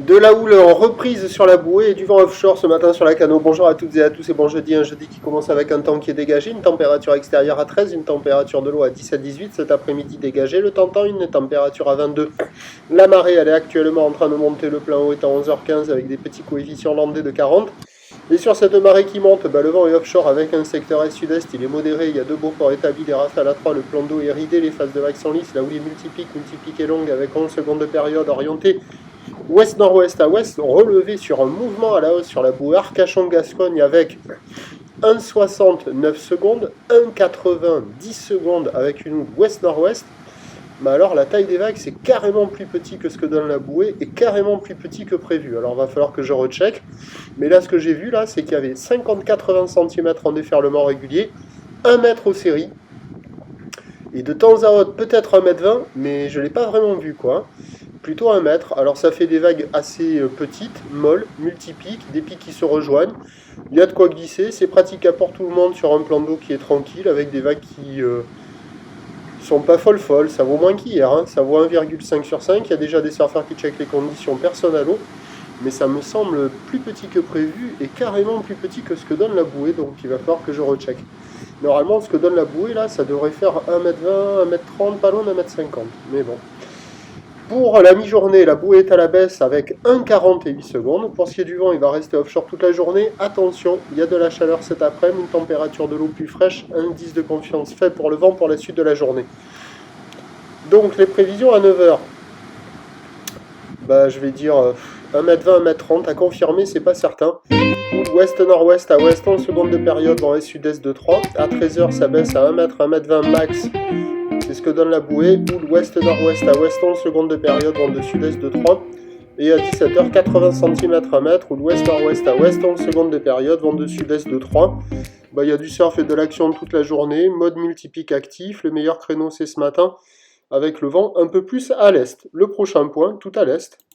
De la houle en reprise sur la bouée et du vent offshore ce matin sur la Cano. Bonjour à toutes et à tous et bon jeudi, un jeudi qui commence avec un temps qui est dégagé, une température extérieure à 13, une température de l'eau à 17-18, cet après-midi dégagé, le temps une température à 22. La marée elle est actuellement en train de monter, le plein haut est à 11h15 avec des petits coefficients landais de 40. Et sur cette marée qui monte, le vent est offshore avec un secteur est-sud-est, il est modéré, il y a deux beaux ports établis, les rafales à 3, le plan d'eau est ridé, les phases de vagues sont lisses, la houle est multipique est longue avec 11 secondes de période orientée ouest-nord-ouest à ouest, relevé sur un mouvement à la hausse sur la bouée Arcachon-Gascogne avec 1,69 secondes, 1,90 secondes avec une houle ouest-nord-ouest. Mais alors la taille des vagues c'est carrément plus petit que ce que donne la bouée et carrément plus petit que prévu. Alors va falloir que je recheck. Mais là ce que j'ai vu là c'est qu'il y avait 50-80 cm en déferlement régulier, 1 mètre aux séries. Et de temps à autre peut-être 1,20 m, mais je ne l'ai pas vraiment vu quoi. Plutôt 1 mètre. Alors ça fait des vagues assez petites, molles, multipiques, des pics qui se rejoignent. Il y a de quoi glisser, c'est pratique pour tout le monde sur un plan d'eau qui est tranquille, avec des vagues qui sont pas folles. Ça vaut moins qu'hier, hein. Ça vaut 1,5 sur 5. Il y a déjà des surfeurs qui checkent les conditions, personne à l'eau. Mais ça me semble plus petit que prévu et carrément plus petit que ce que donne la bouée, donc il va falloir que je recheck. Normalement, ce que donne la bouée là, ça devrait faire 1,20 m, 1,30 m, pas loin d'1,50 m. Mais bon. Pour la mi-journée, la bouée est à la baisse avec 1,48 secondes. Pour ce qui est du vent, il va rester offshore toute la journée. Attention, il y a de la chaleur cet après-midi, une température de l'eau plus fraîche, un indice de confiance fait pour le vent pour la suite de la journée. Donc les prévisions à 9h. Je vais dire 1,20 m, 1,30 m à confirmer, c'est pas certain. Ouest-nord-ouest à ouest, 11 secondes de période, vent est-sud-est de 3. À 13h, ça baisse à 1 m, 1,20 m max. C'est ce que donne la bouée. Houle ouest-nord-ouest à ouest, 11 secondes de période, vent de sud-est de 3. Et à 17h, 80 cm à mètre, houle ouest-nord-ouest à ouest, 11 secondes de période, vent de sud-est de 3. Il y a du surf et de l'action toute la journée, mode multipique actif. Le meilleur créneau c'est ce matin, avec le vent un peu plus à l'est. Le prochain point, tout à l'est.